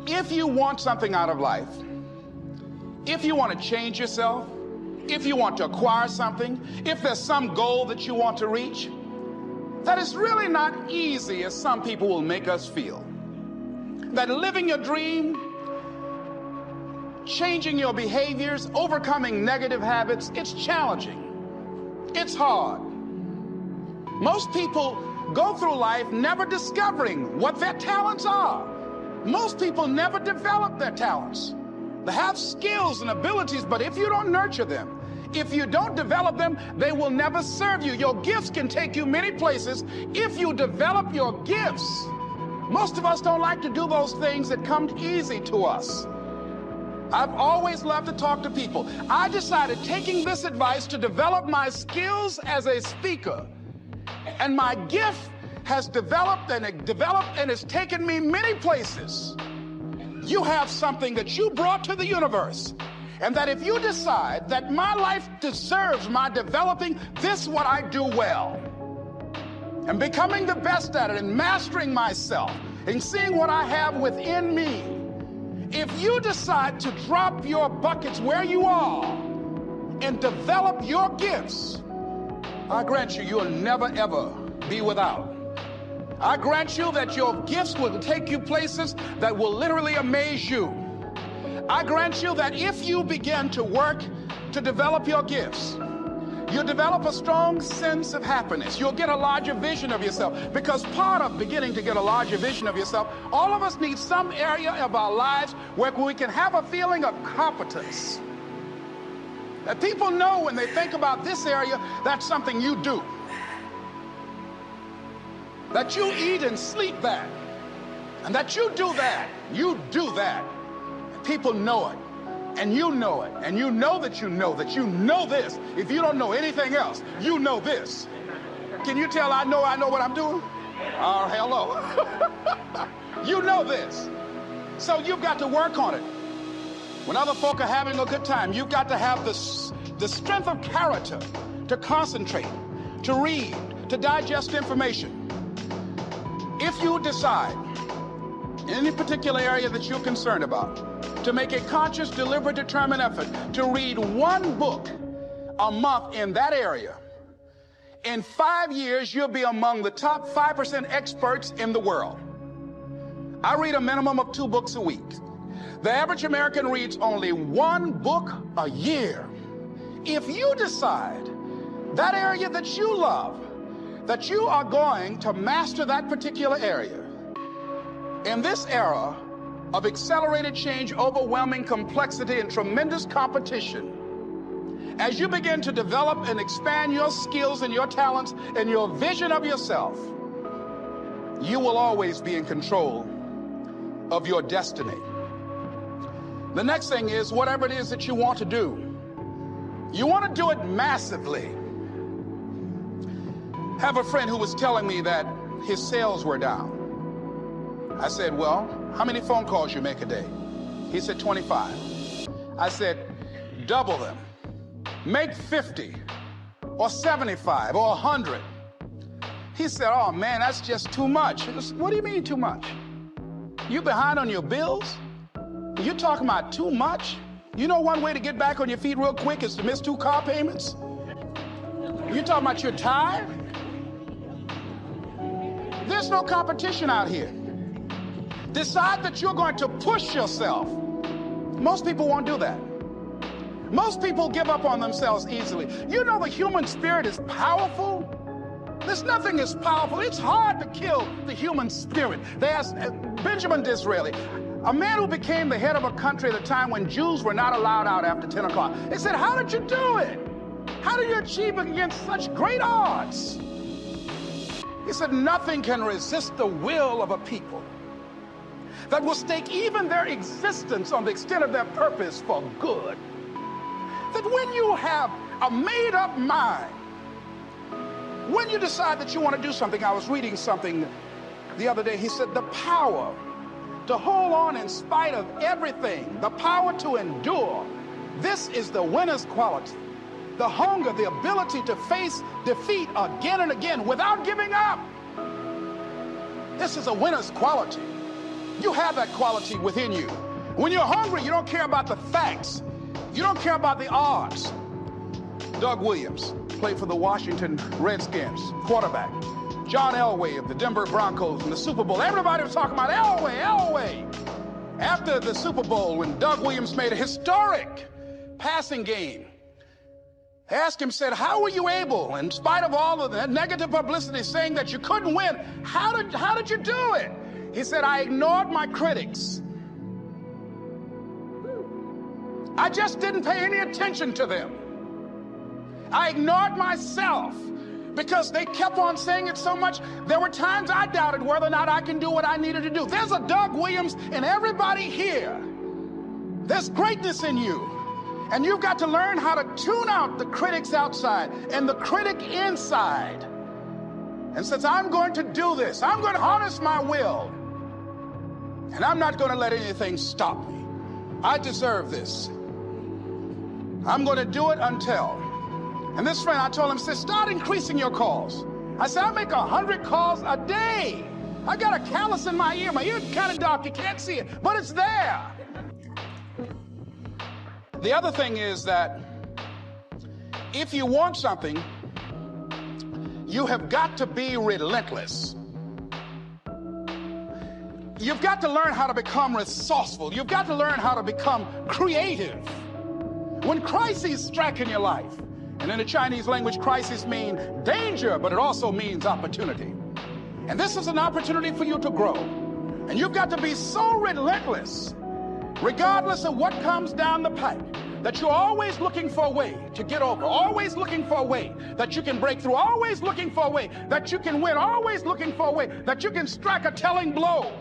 If you want something out of life, if you want to change yourself, if you want to acquire something, if there's some goal that you want to reach, that is really not easy as some people will make us feel. That living your dream, changing your behaviors, overcoming negative habits, it's challenging. It's hard. Most people go through life never discovering what their talents are. Most people never develop their talents. They have skills and abilities, but if you don't nurture them, if you don't develop them, they will never serve you. Your gifts can take you many places if you develop your gifts. Most of us don't like to do those things that come easy to us. I've always loved to talk to people. I decided, taking this advice, to develop my skills as a speaker. And my gift has developed and it's taken me many places. You have something that you brought to the universe. And that if you decide that my life deserves my developing this, what I do well, and becoming the best at it, and mastering myself, and seeing what I have within me, if you decide to drop your buckets where you are and develop your gifts, I grant you, you'll never ever be without. I grant you that your gifts will take you places that will literally amaze you. I grant you that if you begin to work to develop your gifts, you'll develop a strong sense of happiness. You'll get a larger vision of yourself, because part of beginning to get a larger vision of yourself, all of us need some area of our lives where we can have a feeling of competence. That people know when they think about this area, that's something you do. That you eat and sleep that. And that you do that. You do that. People know it, and you know it, and you know that you know this. If you don't know anything else, you know this. Can you tell I know what I'm doing? Oh, hello. You know this. So you've got to work on it. When other folk are having a good time, you've got to have the strength of character to concentrate, to read, to digest information. If you decide in any particular area that you're concerned about, to make a conscious, deliberate, determined effort to read one book a month in that area, in 5 years, you'll be among the top 5% experts in the world. I read a minimum of 2 books a week. The average American reads only 1 book a year. If you decide that area that you love, that you are going to master that particular area, in this era of accelerated change, overwhelming complexity, and tremendous competition, as you begin to develop and expand your skills and your talents and your vision of yourself, you will always be in control of your destiny. The next thing is, whatever it is that you want to do, you want to do it massively. I have a friend who was telling me that his sales were down. I said, well, how many phone calls you make a day? He said, 25. I said, double them. Make 50 or 75 or 100. He said, oh man, that's just too much. I said, what do you mean too much? You behind on your bills? You talking about too much? You know one way to get back on your feet real quick is to miss 2 car payments? You talking about you're tired? There's no competition out here. Decide that you're going to push yourself. Most people won't do that. Most people give up on themselves easily. You know the human spirit is powerful. There's nothing as powerful. It's hard to kill the human spirit. They asked Benjamin Disraeli, a man who became the head of a country at a time when Jews were not allowed out after 10 o'clock. They said, how did you do it? How do you achieve it against such great odds? He said, nothing can resist the will of a people that will stake even their existence on the extent of their purpose for good. That when you have a made-up mind, when you decide that you want to do something, I was reading something the other day, he said the power to hold on in spite of everything, the power to endure, this is the winner's quality. The hunger, the ability to face defeat again and again without giving up. This is a winner's quality. You have that quality within you. When you're hungry, you don't care about the facts. You don't care about the odds. Doug Williams played for the Washington Redskins, quarterback. John Elway of the Denver Broncos in the Super Bowl. Everybody was talking about Elway. After the Super Bowl, when Doug Williams made a historic passing game, they asked him, said, how were you able, in spite of all of the negative publicity saying that you couldn't win, how did you do it? He said, I ignored my critics. I just didn't pay any attention to them. I ignored myself because they kept on saying it so much. There were times I doubted whether or not I can do what I needed to do. There's a Doug Williams in everybody here. There's greatness in you. And you've got to learn how to tune out the critics outside and the critic inside. And since I'm going to do this, I'm going to harness my will. And I'm not going to let anything stop me. I deserve this. I'm going to do it until. And this friend, I told him, said, start increasing your calls. I said, I make 100 calls a day. I got a callus in my ear. My ear's kind of dark. You can't see it, but it's there. The other thing is that if you want something, you have got to be relentless. You've got to learn how to become resourceful. You've got to learn how to become creative. When crises strike in your life, and in the Chinese language, crisis means danger, but it also means opportunity. And this is an opportunity for you to grow. And you've got to be so relentless, regardless of what comes down the pipe, that you're always looking for a way to get over, always looking for a way that you can break through, always looking for a way that you can win, always looking for a way that you can strike a telling blow.